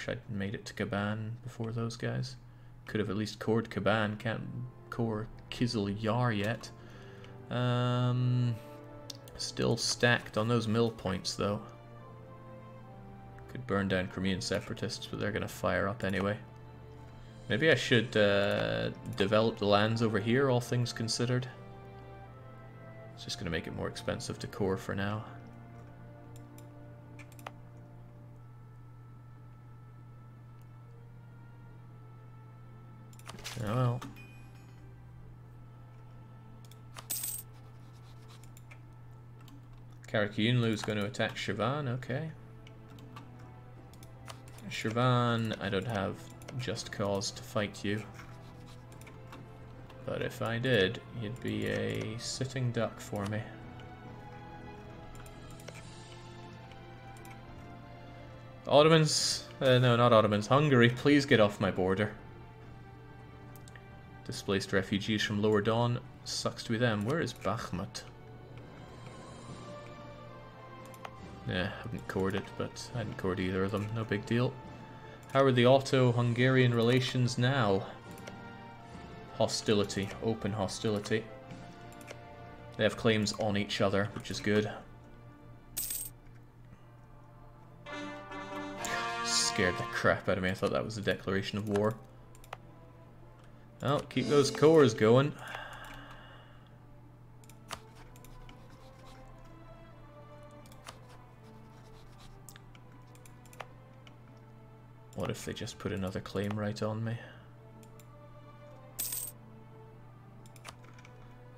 Wish I'd made it to Kaban before those guys. Could have at least cored Kaban. Can't core Kizil Yar yet. Still stacked on those mill points though. Could burn down Crimean separatists, but they're going to fire up anyway. Maybe I should develop the lands over here, all things considered. It's just going to make it more expensive to core for now. Oh well. Karakyunlu is going to attack Shirvan, okay. Shirvan, I don't have just cause to fight you. But if I did, you'd be a sitting duck for me. Ottomans, no, not Ottomans, Hungary, please get off my border. Displaced refugees from Lower Don, sucks to be them. Where is Bakhmut? Yeah, haven't cored it, but I hadn't cored either of them, no big deal. How are the Otto-Hungarian relations now? Hostility, open hostility. They have claims on each other, which is good. Scared the crap out of me, I thought that was a declaration of war. Well, keep those cores going. What if they just put another claim right on me?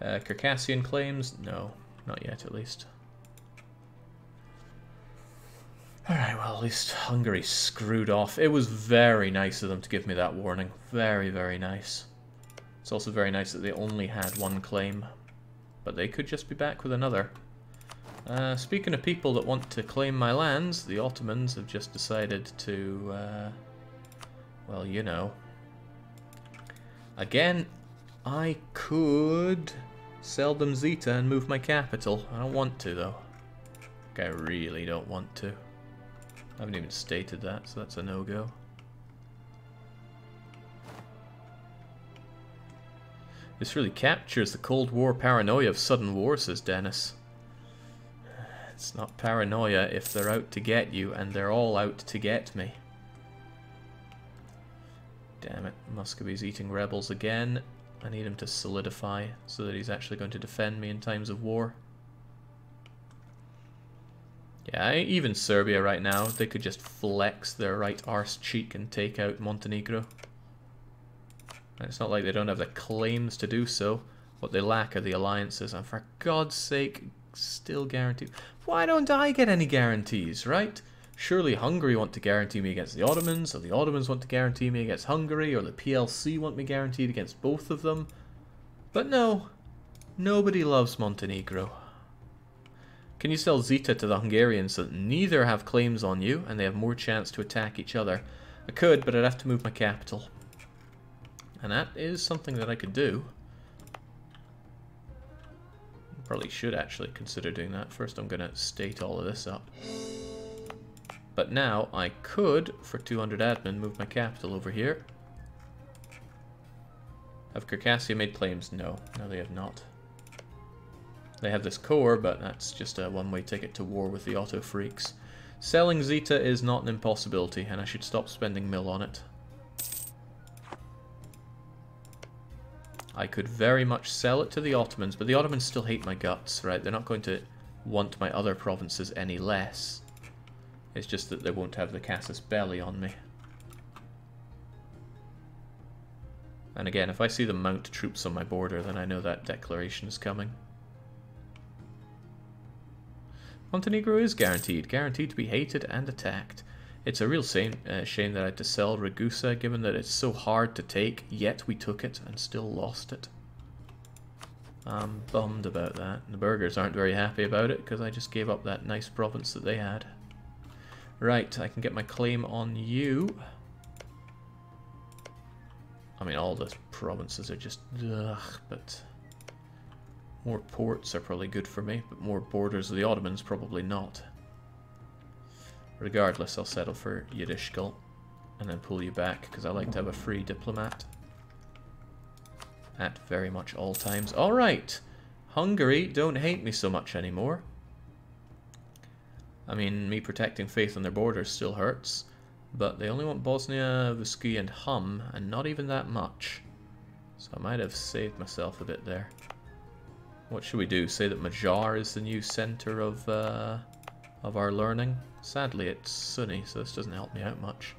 Circassian claims? No, not yet at least. Alright, well at least Hungary screwed off. It was very nice of them to give me that warning. Very, very nice. It's also very nice that they only had one claim. But they could just be back with another. Speaking of people that want to claim my lands, the Ottomans have just decided to, well, you know. Again, I could sell them Zeta and move my capital. I don't want to, though. Like, I really don't want to. I haven't even stated that, so that's a no-go. This really captures the Cold War paranoia of sudden war, says Dennis. It's not paranoia if they're out to get you, and they're all out to get me. Damn it, Muscovy's eating rebels again. I need him to solidify so that he's actually going to defend me in times of war. Yeah, even Serbia right now, they could just flex their right arse cheek and take out Montenegro. And it's not like they don't have the claims to do so. What they lack are the alliances, and for God's sake, still guaranteed. Why don't I get any guarantees, right? Surely Hungary want to guarantee me against the Ottomans, or the Ottomans want to guarantee me against Hungary, or the PLC want me guaranteed against both of them. But no, nobody loves Montenegro. Can you sell Zeta to the Hungarians so that neither have claims on you, and they have more chance to attack each other? I could, but I'd have to move my capital. And that is something that I could do. Probably should actually consider doing that. First I'm going to state all of this up. But now I could, for 200 admin, move my capital over here. Have Circassia made claims? No. No, they have not. They have this core, but that's just a one-way ticket to war with the Otto freaks. Selling Zeta is not an impossibility, and I should stop spending mill on it. I could very much sell it to the Ottomans, but the Ottomans still hate my guts, right? They're not going to want my other provinces any less. It's just that they won't have the casus belli on me. And again, if I see them mount troops on my border, then I know that declaration is coming. Montenegro is guaranteed to be hated and attacked. It's a real shame that I had to sell Ragusa, given that it's so hard to take, yet we took it and still lost it. I'm bummed about that. The burghers aren't very happy about it, because I just gave up that nice province that they had. Right, I can get my claim on you. I mean, all the provinces are just ugh, but more ports are probably good for me, but more borders of the Ottomans probably not. Regardless, I'll settle for Yiddishkal. and then pull you back, because I like to have a free diplomat at very much all times. Alright, Hungary, don't hate me so much anymore. I mean, me protecting faith on their borders still hurts, but they only want Bosnia, Vuski, and Hum, and not even that much. So I might have saved myself a bit there. What should we do? Say that Majar is the new center of our learning? Sadly, it's Sunni, so this doesn't help me out much.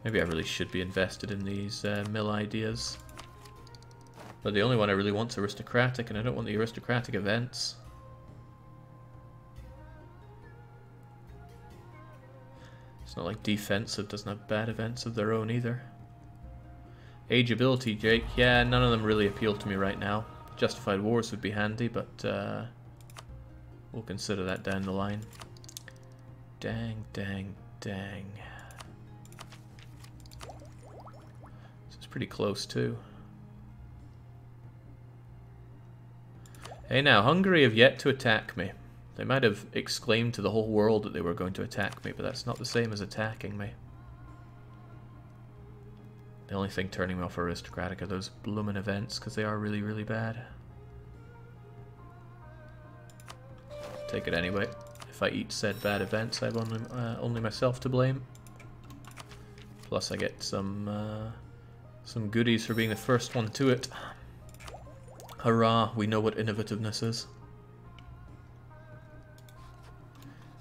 Maybe I really should be invested in these mill ideas. But the only one I really want is aristocratic, and I don't want the aristocratic events. It's not like defensive doesn't have bad events of their own either. Age ability, Jake. Yeah, none of them really appeal to me right now. Justified wars would be handy, but we'll consider that down the line. Dang, dang, dang. This is pretty close too. Hey now, Hungary have yet to attack me. They might have exclaimed to the whole world that they were going to attack me, but that's not the same as attacking me. The only thing turning me off aristocratic are those bloomin' events, because they are really, really bad. Take it anyway. If I eat said bad events, I have only myself to blame. Plus I get some goodies for being the first one to it. Hurrah, we know what innovativeness is.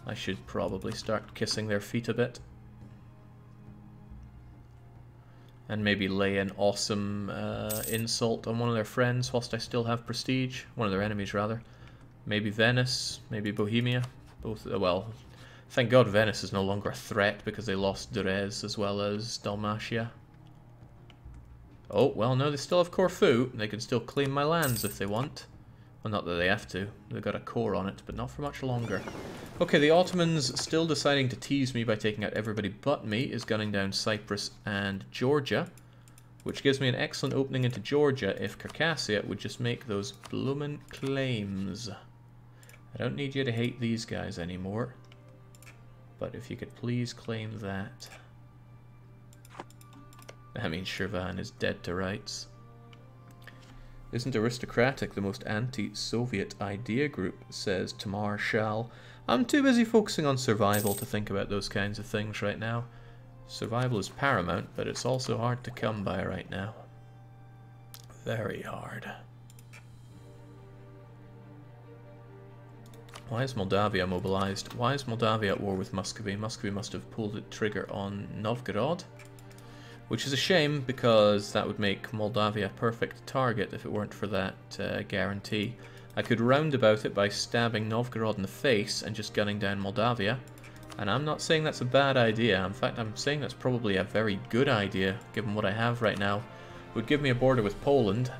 I should probably start kissing their feet a bit. And maybe lay an awesome insult on one of their friends whilst I still have prestige. One of their enemies, rather. Maybe Venice, maybe Bohemia. Both, well, thank God Venice is no longer a threat because they lost Durez as well as Dalmatia. Oh, well, no, they still have Corfu. They can still claim my lands if they want. Well, not that they have to. They've got a core on it, but not for much longer. Okay, the Ottomans still deciding to tease me by taking out everybody but me is gunning down Cyprus and Georgia, which gives me an excellent opening into Georgia if Circassia would just make those bloomin' claims. I don't need you to hate these guys anymore, but if you could please claim that. I mean, Shirvan is dead to rights. Isn't aristocratic the most anti-Soviet idea group, says Tamar Shal. I'm too busy focusing on survival to think about those kinds of things right now. Survival is paramount, but it's also hard to come by right now. Very hard. Why is Moldavia mobilized? Why is Moldavia at war with Muscovy? Muscovy must have pulled the trigger on Novgorod. Which is a shame, because that would make Moldavia a perfect target if it weren't for that guarantee. I could roundabout it by stabbing Novgorod in the face and just gunning down Moldavia. And I'm not saying that's a bad idea. In fact, I'm saying that's probably a very good idea, given what I have right now. It would give me a border with Poland.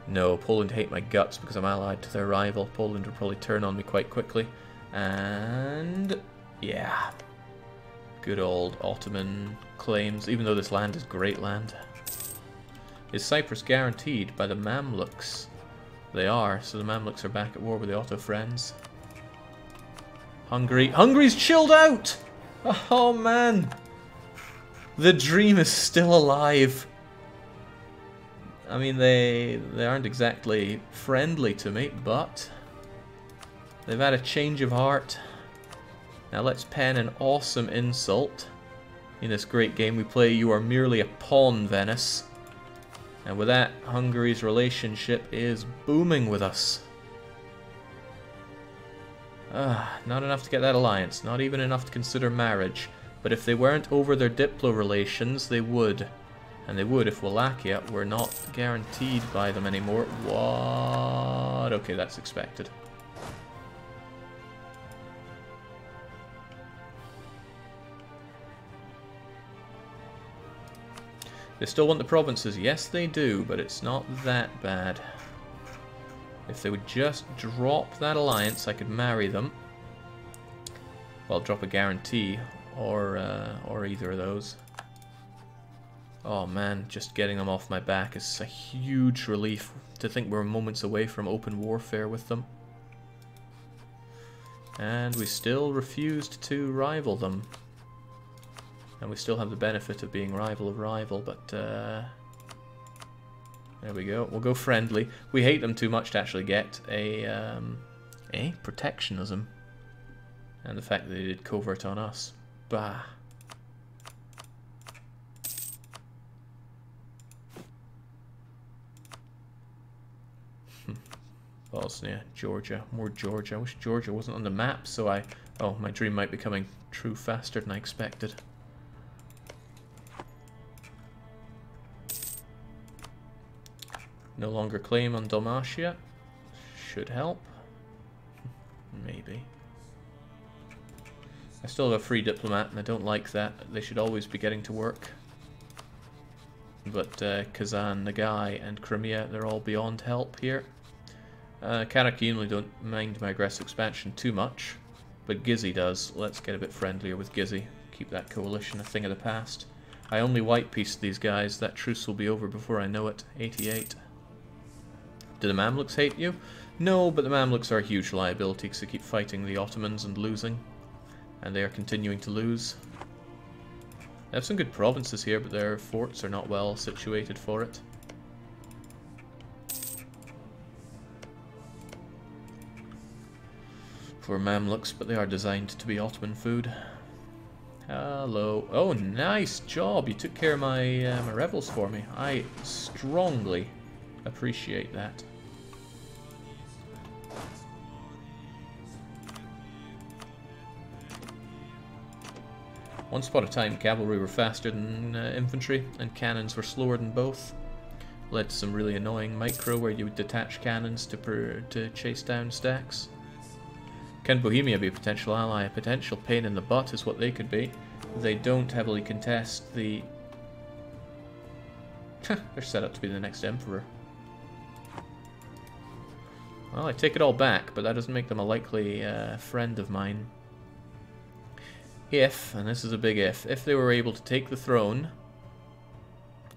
No, Poland hate my guts because I'm allied to their rival. Poland would probably turn on me quite quickly. And yeah. Good old Ottoman claims, even though this land is great land. Is Cyprus guaranteed by the Mamluks? They are, so the Mamluks are back at war with the Otto friends. Hungary's chilled out! Oh man! The dream is still alive. I mean, they aren't exactly friendly to me, but they've had a change of heart. Now let's pen an awesome insult. In this great game we play, you are merely a pawn, Venice. And with that, Hungary's relationship is booming with us. Not enough to get that alliance, not even enough to consider marriage. But if they weren't over their Diplo relations, they would. And they would if Wallachia were not guaranteed by them anymore. What? Okay, that's expected. They still want the provinces. Yes, they do, but it's not that bad. If they would just drop that alliance, I could marry them. Well, drop a guarantee, or either of those. Oh man, just getting them off my back is a huge relief to think we're moments away from open warfare with them. And we still refused to rival them. And we still have the benefit of being rival of rival, but there we go. We'll go friendly. We hate them too much to actually get a protectionism. And the fact that they did covert on us. Bah. Bosnia, Georgia, more Georgia. I wish Georgia wasn't on the map, so oh, my dream might be coming true faster than I expected. No longer claim on Dalmatia. Should help. Maybe. I still have a free diplomat, and I don't like that. They should always be getting to work. But Kazan, Nagai, and Crimea, they're all beyond help here. Karakiinli don't mind my aggressive expansion too much, but Gizzy does. Let's get a bit friendlier with Gizzy. Keep that coalition a thing of the past. I only white pieced these guys. That truce will be over before I know it. 88. Do the Mamluks hate you? No, but the Mamluks are a huge liability because they keep fighting the Ottomans and losing. And they are continuing to lose. They have some good provinces here, but their forts are not well situated for it. For Mamluks, but they are designed to be Ottoman food. Hello. Oh, nice job! You took care of my, my rebels for me. I strongly appreciate that. Once upon a time, cavalry were faster than infantry, and cannons were slower than both. Led to some really annoying micro where you would detach cannons to chase down stacks. Can Bohemia be a potential ally? A potential pain in the butt is what they could be. They don't heavily contest the... They're set up to be the next emperor. Well, I take it all back, but that doesn't make them a likely friend of mine. If, and this is a big if they were able to take the throne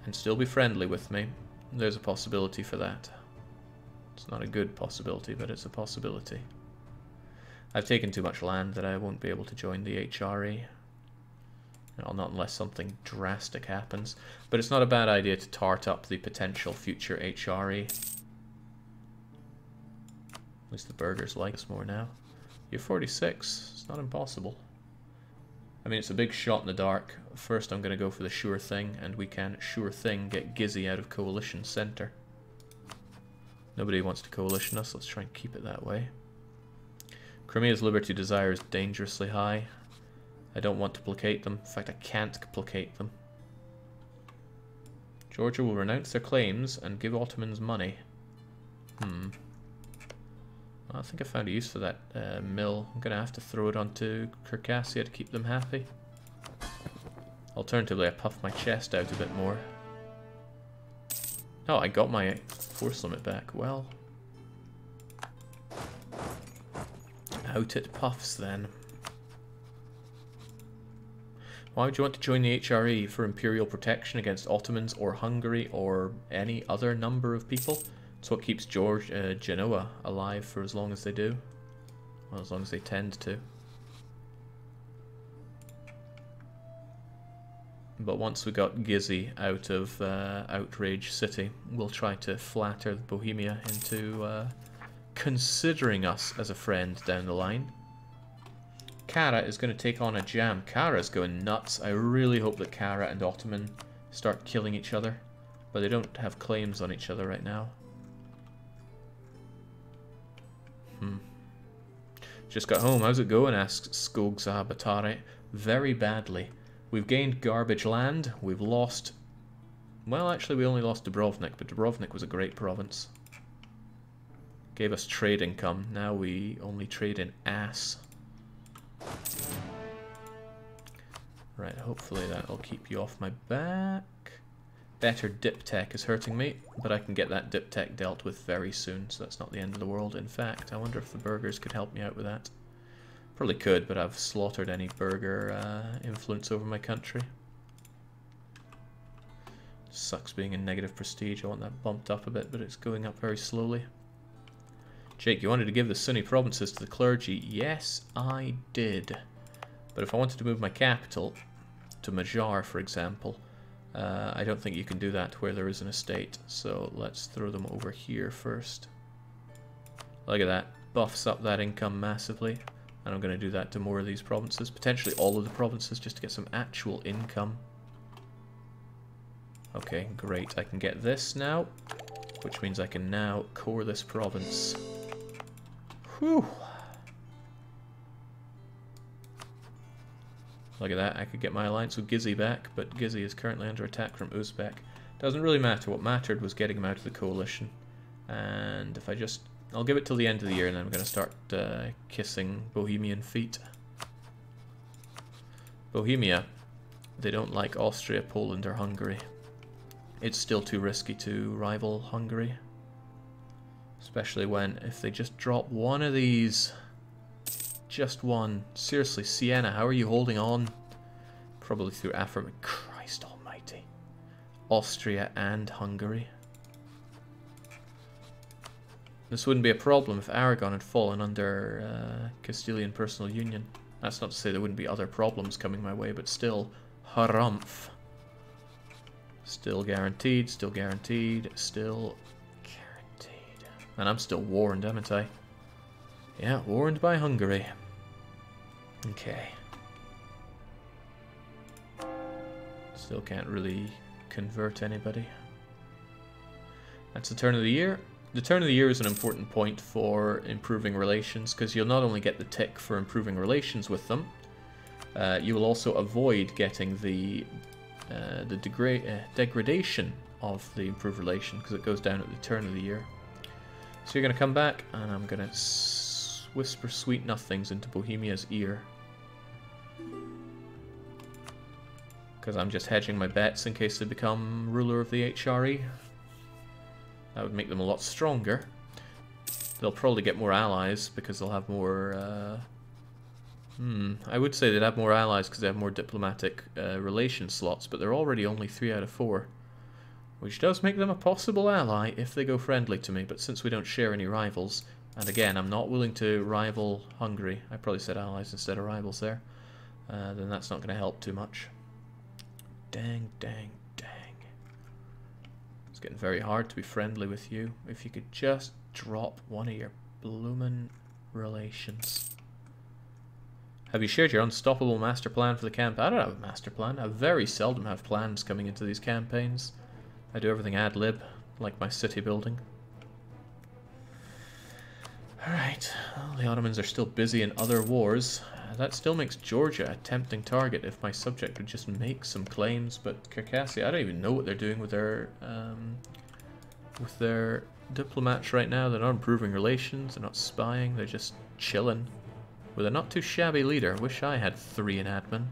and still be friendly with me, there's a possibility for that. It's not a good possibility, but it's a possibility. I've taken too much land that I won't be able to join the HRE. Well, not unless something drastic happens. But it's not a bad idea to tart up the potential future HRE. At least the burghers like us more now. You're 46. It's not impossible. I mean, it's a big shot in the dark. First I'm going to go for the sure thing, and we can sure thing get Gizzy out of coalition center. Nobody wants to coalition us. Let's try and keep it that way. Crimea's liberty desire is dangerously high. I don't want to placate them. In fact, I can't placate them. Georgia will renounce their claims and give Ottomans money. Well, I think I found a use for that mill. I'm going to have to throw it onto Circassia to keep them happy. Alternatively, I puff my chest out a bit more. Oh, I got my force limit back. Well... out it puffs, then. Why would you want to join the HRE? For imperial protection against Ottomans or Hungary or any other number of people? It's what keeps Genoa alive for as long as they do. Well, as long as they tend to. But once we got Gizzy out of Outrage City, we'll try to flatter Bohemia into... considering us as a friend down the line. Kara is going to take on a jam. Kara's going nuts. I really hope that Kara and Ottoman start killing each other. But they don't have claims on each other right now. Just got home. How's it going? Asks Skogza Batare. Very badly. We've gained garbage land. We've lost... well, actually we only lost Dubrovnik, but Dubrovnik was a great province. Gave us trade income. Now we only trade in ass. Right, hopefully that'll keep you off my back. Better dip tech is hurting me, but I can get that dip tech dealt with very soon, so that's not the end of the world. In fact, I wonder if the burghers could help me out with that. Probably could, but I've slaughtered any burgher influence over my country. Sucks being in negative prestige. I want that bumped up a bit, but it's going up very slowly. Jake, you wanted to give the Sunni provinces to the clergy. Yes, I did. But if I wanted to move my capital to Magyar, for example. I don't think you can do that where there is an estate, so let's throw them over here first. Look at that, buffs up that income massively, and I'm going to do that to more of these provinces, potentially all of the provinces, just to get some actual income. Okay, great, I can get this now, which means I can now core this province. Whew! Look at that, I could get my alliance with Gizzy back, but Gizzy is currently under attack from Uzbek. Doesn't really matter, what mattered was getting him out of the coalition. And if I just... I'll give it till the end of the year and then I'm going to start kissing Bohemian feet. Bohemia, they don't like Austria, Poland or Hungary. It's still too risky to rival Hungary. Especially when, if they just drop one of these... Just one. Seriously, Siena, how are you holding on? Probably through affirmation. Christ almighty. Austria and Hungary. This wouldn't be a problem if Aragon had fallen under Castilian personal union. That's not to say there wouldn't be other problems coming my way, but still, harumph. Still guaranteed, still guaranteed, still guaranteed. And I'm still warned, haven't I? Yeah, warned by Hungary. Okay. Still can't really convert anybody. That's the turn of the year. The turn of the year is an important point for improving relations, because you'll not only get the tick for improving relations with them, you will also avoid getting the degradation of the improved relation, because it goes down at the turn of the year. So you're going to come back, and I'm going to whisper sweet nothings into Bohemia's ear. Because I'm just hedging my bets in case they become ruler of the HRE. That would make them a lot stronger. They'll probably get more allies because they'll have more... I would say they'd have more allies because they have more diplomatic relation slots, but they're already only 3 out of 4. Which does make them a possible ally if they go friendly to me, but since we don't share any rivals, and again, I'm not willing to rival Hungary, I probably said allies instead of rivals there, then that's not going to help too much. Dang, dang, dang. It's getting very hard to be friendly with you. If you could just drop one of your bloomin' relations. Have you shared your unstoppable master plan for the campaign? I don't have a master plan. I very seldom have plans coming into these campaigns. I do everything ad lib, like my city building. Alright, well, the Ottomans are still busy in other wars. That still makes Georgia a tempting target if my subject would just make some claims, but Circassia, I don't even know what they're doing with their diplomats right now. They're not improving relations, they're not spying, they're just chilling. With a not too shabby leader. Wish I had 3 in admin.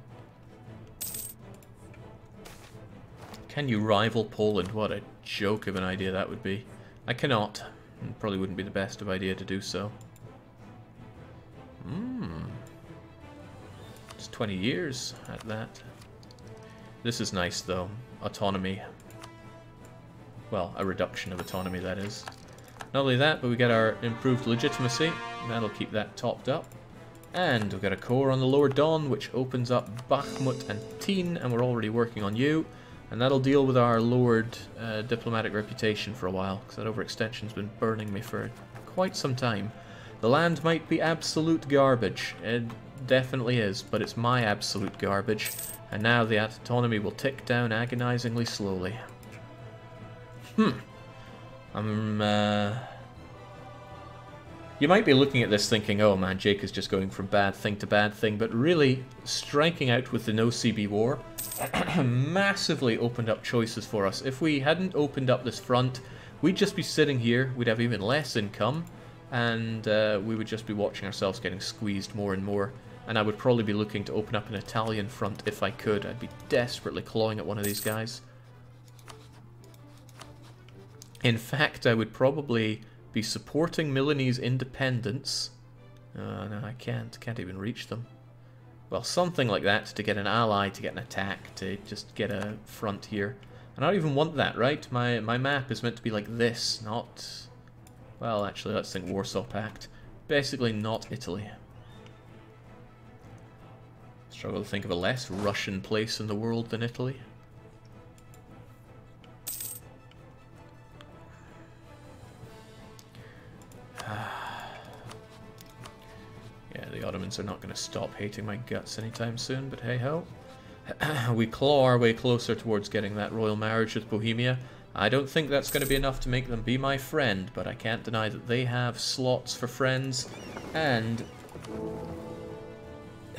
Can you rival Poland? What a joke of an idea that would be. I cannot. It probably wouldn't be the best of idea to do so. It's 20 years at that. This is nice though. Autonomy. Well, a reduction of autonomy, that is. Not only that, but we get our improved legitimacy. That'll keep that topped up. And we've got a core on the Lower Don, which opens up Bakhmut and Teen, and we're already working on you. And that'll deal with our lowered diplomatic reputation for a while, because that overextension's been burning me for quite some time. The land might be absolute garbage. It definitely is, but it's my absolute garbage. And now the autonomy will tick down agonizingly slowly. You might be looking at this thinking, oh man, Jake is just going from bad thing to bad thing, but really, striking out with the no CB war massively opened up choices for us. If we hadn't opened up this front, we'd just be sitting here, we'd have even less income, and we would just be watching ourselves getting squeezed more and more. And I would probably be looking to open up an Italian front if I could. I'd be desperately clawing at one of these guys. In fact, I would probably be supporting Milanese independence. No, I can't even reach them. Well, something like that to get an ally, to get an attack, to just get a front here. And I don't even want that, right? My map is meant to be like this, not... Well, actually, let's think Warsaw Pact. Basically not Italy. Let's Struggle to think of a less Russian place in the world than Italy. Yeah, the Ottomans are not going to stop hating my guts anytime soon, but hey-ho. We claw our way closer towards getting that royal marriage with Bohemia. I don't think that's going to be enough to make them be my friend, but I can't deny that they have slots for friends, and...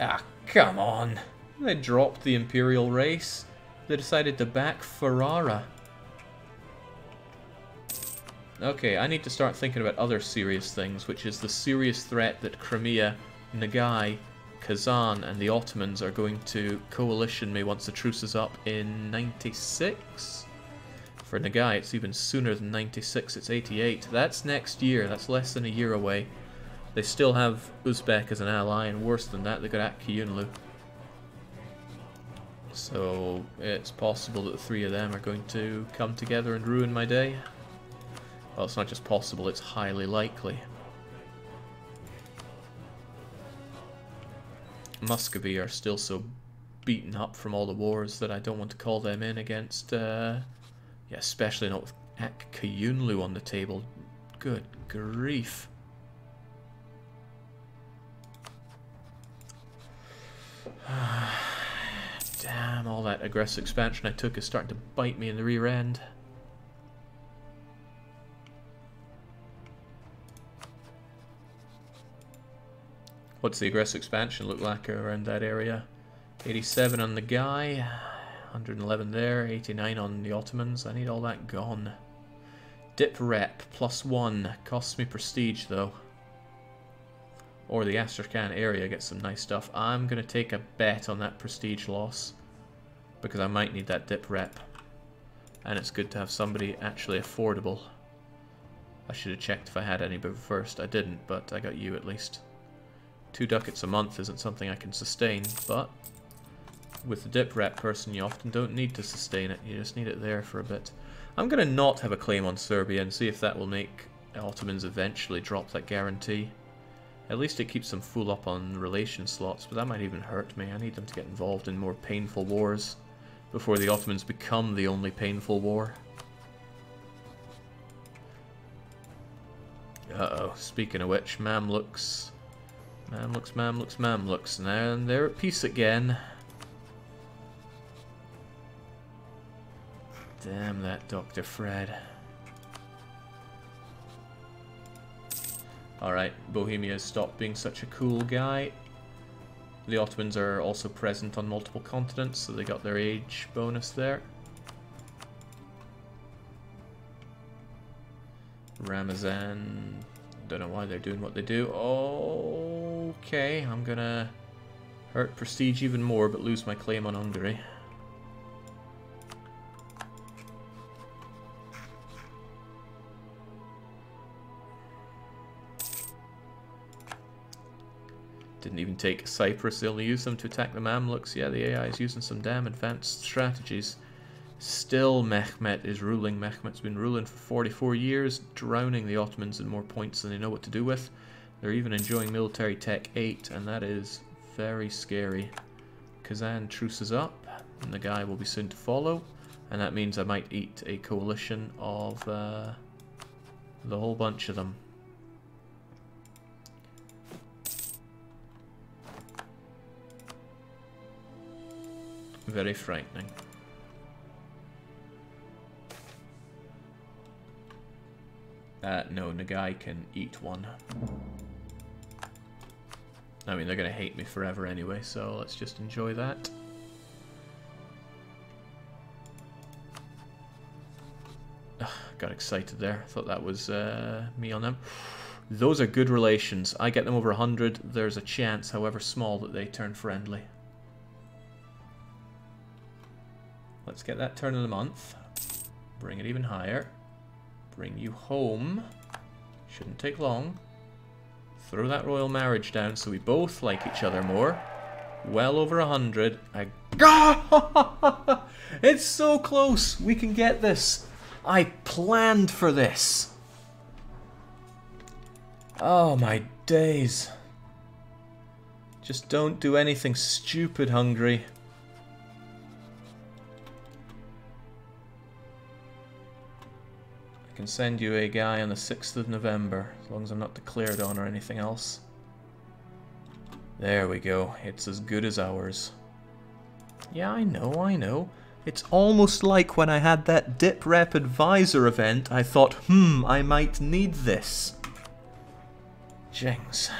Ah, come on. They dropped the imperial race. They decided to back Ferrara. Okay, I need to start thinking about other serious things, which is the serious threat that Crimea, Nogai, Kazan and the Ottomans are going to coalition me once the truce is up in 96? For Nogai, it's even sooner than 96, it's 88. That's next year, that's less than a year away. They still have Uzbek as an ally, and worse than that, they got Akyunlu. So it's possible that the three of them are going to come together and ruin my day. Well, it's not just possible, it's highly likely. Muscovy are still so beaten up from all the wars that I don't want to call them in against, yeah, especially not with Akyunlu on the table. Good grief. Damn, all that aggressive expansion I took is starting to bite me in the rear end. What's the aggressive expansion look like around that area? 87 on the guy, 111 there, 89 on the Ottomans. I need all that gone. Dip rep, +1. Costs me prestige though. Or the Astrakhan area gets some nice stuff. I'm going to take a bet on that prestige loss, because I might need that dip rep. And it's good to have somebody actually affordable. I should have checked if I had any first. I didn't, but I got you at least. 2 ducats a month isn't something I can sustain, but with the dip rep person you often don't need to sustain it, you just need it there for a bit. I'm going to not have a claim on Serbia and see if that will make Ottomans eventually drop that guarantee. At least it keeps them full up on relation slots, but that might even hurt me. I need them to get involved in more painful wars before the Ottomans become the only painful war. Uh-oh, speaking of which, Mamluks, and they're at peace again. Damn that Dr. Fred. Alright, Bohemia has stopped being such a cool guy. The Ottomans are also present on multiple continents, so they got their age bonus there. Ramazan, don't know why they're doing what they do. Okay, I'm gonna hurt prestige even more, but lose my claim on Hungary. Didn't even take Cyprus, they only used them to attack the Mamluks. Yeah, the AI is using some damn advanced strategies. Still, Mehmet is ruling. Mehmet's been ruling for 44 years, drowning the Ottomans in more points than they know what to do with. They're even enjoying military tech 8, and that is very scary. Kazan truces up, and the guy will be soon to follow, and that means I might eat a coalition of the whole bunch of them. Very frightening. No, Nogai can eat one. I mean, they're going to hate me forever anyway, so let's just enjoy that. Ugh, got excited there. Thought that was me on them. Those are good relations. I get them over 100. There's a chance, however small, that they turn friendly. Let's get that turn of the month. Bring it even higher. Bring you home. Shouldn't take long. Throw that royal marriage down so we both like each other more. Well over 100. It's so close. We can get this. I planned for this. Oh my days. Just don't do anything stupid, Hungary. I can send you a guy on the 6th of November, as long as I'm not declared on or anything else. There we go. It's as good as ours. Yeah, I know, I know. It's almost like when I had that Dip Rep Advisor event, I thought, I might need this. Jings.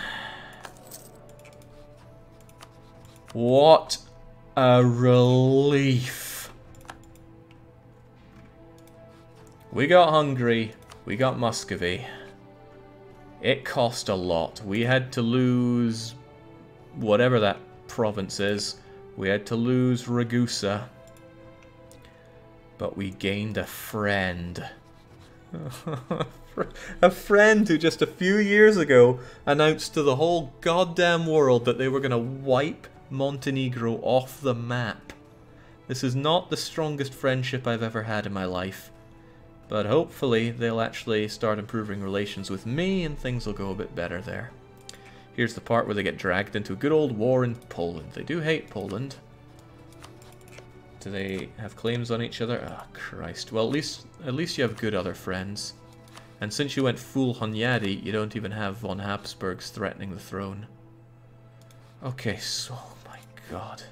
What a relief. We got Hungary, we got Muscovy. It cost a lot. We had to lose whatever that province is. We had to lose Ragusa. But we gained a friend. A friend who just a few years ago announced to the whole goddamn world that they were going to wipe Montenegro off the map. This is not the strongest friendship I've ever had in my life. But hopefully they'll actually start improving relations with me and things will go a bit better there. Here's the part where they get dragged into a good old war in Poland. They do hate Poland. Do they have claims on each other? Oh, Christ. Well, at least you have good other friends. And since you went full Hunyadi, you don't even have von Habsburgs threatening the throne. Okay, so, oh my god.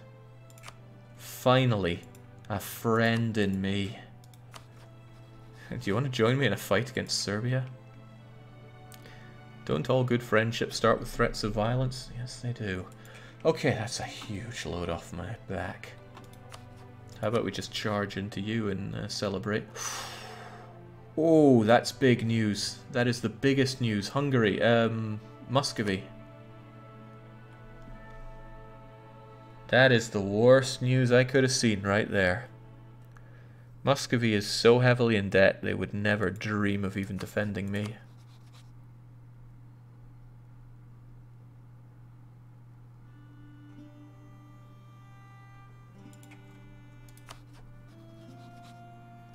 Finally, a friend in me. Do you want to join me in a fight against Serbia? Don't all good friendships start with threats of violence? Yes, they do. Okay, that's a huge load off my back. How about we just charge into you and celebrate? Oh, that's big news. That is the biggest news. Hungary, Muscovy. That is the worst news I could have seen right there. Muscovy is so heavily in debt, they would never dream of even defending me.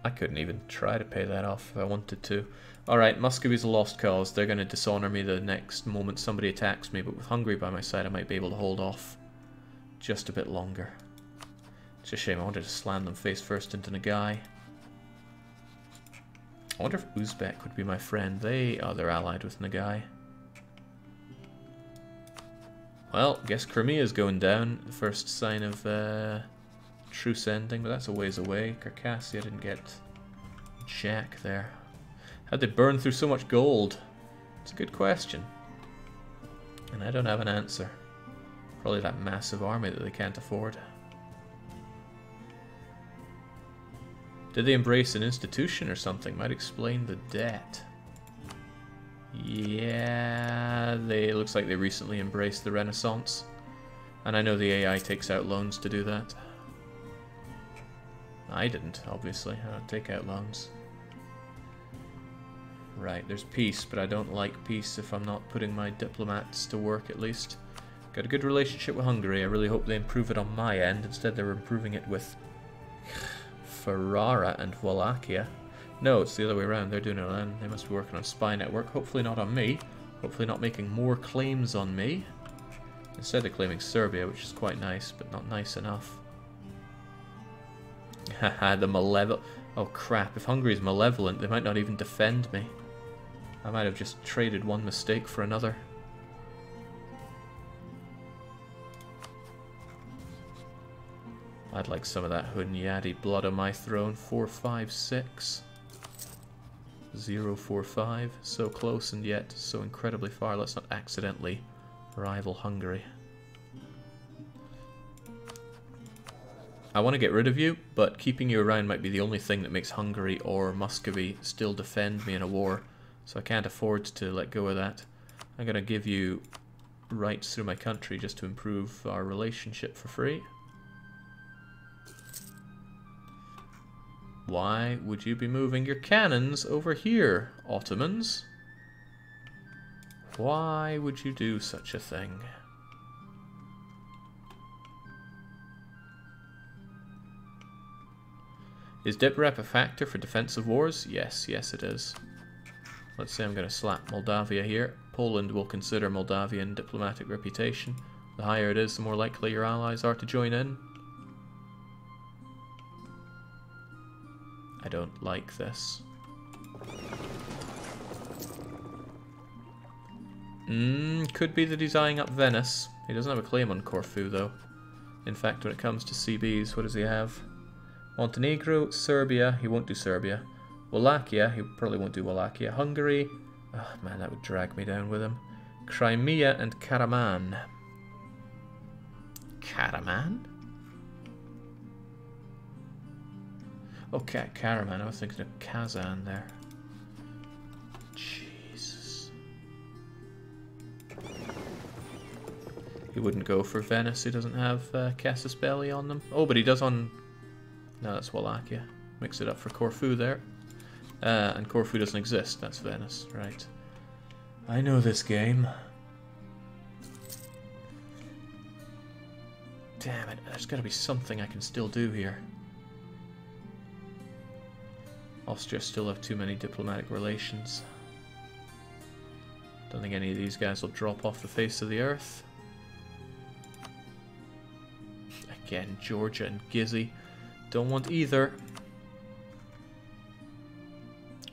I couldn't even try to pay that off if I wanted to. Alright, Muscovy's a lost cause. They're going to dishonor me the next moment somebody attacks me, but with Hungary by my side I might be able to hold off just a bit longer. It's a shame, I wanted to slam them face first into Nagai. I wonder if Uzbek would be my friend. They're allied with Nagai. Well, guess Crimea's going down. The first sign of truce ending, but that's a ways away. Circassia didn't get jack there. How'd they burn through so much gold? It's a good question. And I don't have an answer. Probably that massive army that they can't afford. Did they embrace an institution or something? Might explain the debt. Yeah, it looks like they recently embraced the Renaissance. And I know the AI takes out loans to do that. I didn't, obviously. I don't take out loans. Right, there's peace, but I don't like peace if I'm not putting my diplomats to work at least. Got a good relationship with Hungary. I really hope they improve it on my end. Instead, they're improving it with Ferrara and Wallachia. No, it's the other way around. They're doing it on. They must be working on spy network. Hopefully not on me. Hopefully not making more claims on me. Instead, they're claiming Serbia, which is quite nice, but not nice enough. Haha, the malevolent. Oh crap, if Hungary is malevolent, they might not even defend me. I might have just traded one mistake for another. I'd like some of that Hunyadi blood on my throne. 456. 045. So close and yet so incredibly far. Let's not accidentally rival Hungary. I want to get rid of you, but keeping you around might be the only thing that makes Hungary or Muscovy still defend me in a war. So I can't afford to let go of that. I'm going to give you rights through my country just to improve our relationship for free. Why would you be moving your cannons over here, Ottomans? Why would you do such a thing? Is Diprep a factor for defensive wars? Yes, yes it is. Let's say I'm going to slap Moldavia here. Poland will consider Moldavian diplomatic reputation. The higher it is, the more likely your allies are to join in. I don't like this. Could be that he's eyeing up Venice. He doesn't have a claim on Corfu, though. In fact, when it comes to CBs, what does he have? Montenegro, Serbia. He won't do Serbia. Wallachia. He probably won't do Wallachia. Hungary. Oh, man, that would drag me down with him. Crimea and Karaman. Karaman? Okay, Karaman. I was thinking of Kazan there. Jesus. He wouldn't go for Venice. He doesn't have Casus Belli on them. Oh, but he does on... No, that's Wallachia. Mix it up for Corfu there. And Corfu doesn't exist. That's Venice. Right. I know this game. Damn it. There's got to be something I can still do here. Austria still have too many diplomatic relations. Don't think any of these guys will drop off the face of the earth. Again, Georgia and Gizzy. Don't want either.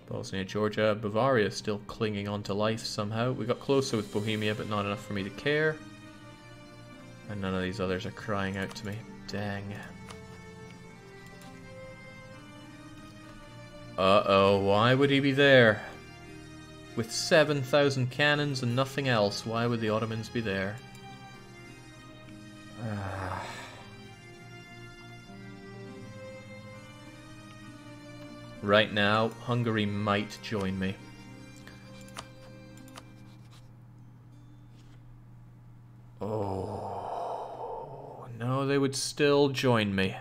Bosnia, Georgia, Bavaria still clinging on to life somehow. We got closer with Bohemia, but not enough for me to care. And none of these others are crying out to me. Dang. Uh-oh, why would he be there? With 7,000 cannons and nothing else, why would the Ottomans be there? Right now, Hungary might join me. Oh, no, they would still join me.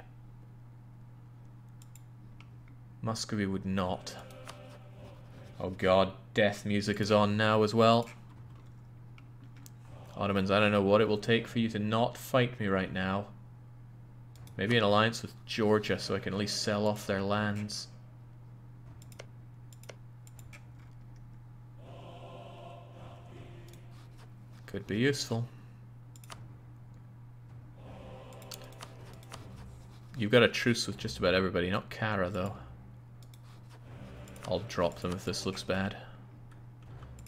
Muscovy would not. Oh god, death music is on now as well. Ottomans, I don't know what it will take for you to not fight me right now. Maybe an alliance with Georgia so I can at least sell off their lands. Could be useful. You've got a truce with just about everybody, not Kara though. I'll drop them if this looks bad.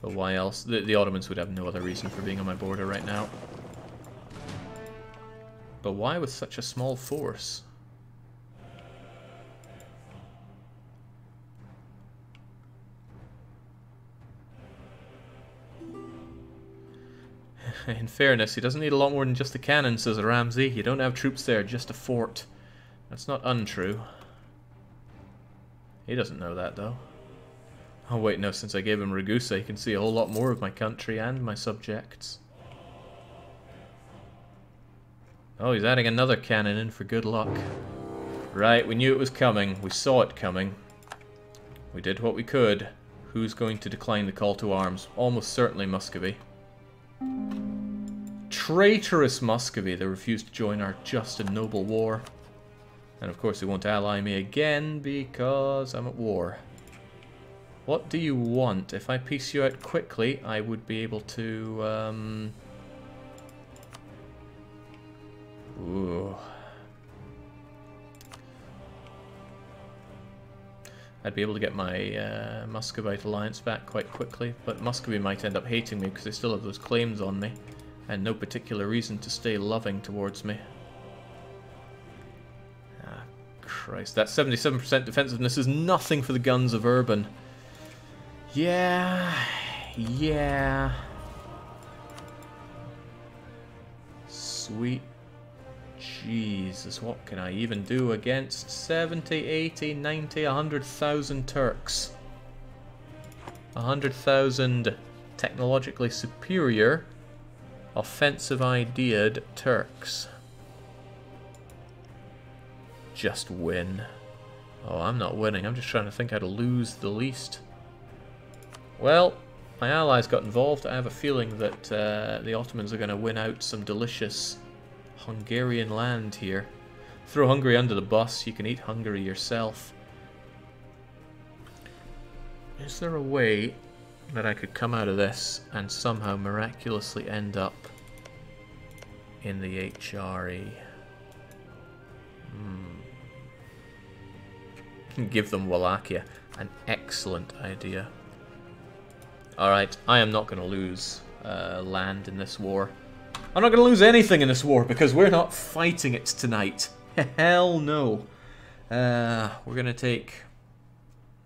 But why else? The Ottomans would have no other reason for being on my border right now. But why with such a small force? In fairness, he doesn't need a lot more than just a cannon, says Ramsey. You don't have troops there, just a fort. That's not untrue. He doesn't know that, though. Oh wait, no, since I gave him Ragusa, he can see a whole lot more of my country and my subjects. Oh, he's adding another cannon in for good luck. Right, we knew it was coming. We saw it coming. We did what we could. Who's going to decline the call to arms? Almost certainly Muscovy. Traitorous Muscovy, they refused to join our just and noble war. And of course they won't ally me again because I'm at war. What do you want? If I piece you out quickly, I would be able to... Ooh. I'd be able to get my Muscovite alliance back quite quickly, but Muscovy might end up hating me because they still have those claims on me, and no particular reason to stay loving towards me. Ah, Christ, that 77% defensiveness is nothing for the guns of Urban. Yeah. Sweet Jesus, what can I even do against 70, 80, 90, 100,000 Turks? 100,000 technologically superior, offensive-ideaed Turks. Just win. Oh, I'm not winning. I'm just trying to think how to lose the least. Well, my allies got involved. I have a feeling that the Ottomans are going to win out some delicious Hungarian land here. Throw Hungary under the bus. You can eat Hungary yourself. Is there a way that I could come out of this and somehow miraculously end up in the HRE. Give them Wallachia. An excellent idea. Alright, I am not going to lose land in this war. I'm not going to lose anything in this war because we're not fighting it tonight. Hell no. We're going to take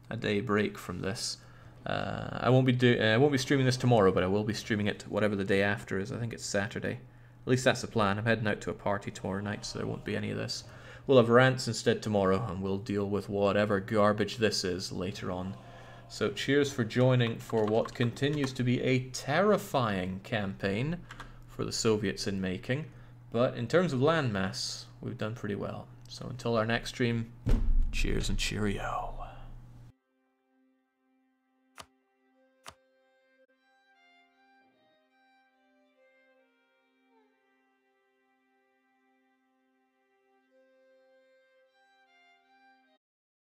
a day break from this. I won't be streaming this tomorrow, but I will be streaming it whatever the day after is. I think it's Saturday. At least that's the plan. I'm heading out to a party tomorrow night, so there won't be any of this. We'll have rants instead tomorrow, and we'll deal with whatever garbage this is later on. So cheers for joining for what continues to be a terrifying campaign for the Soviets in making. But in terms of landmass, we've done pretty well. So until our next stream, cheers and cheerio.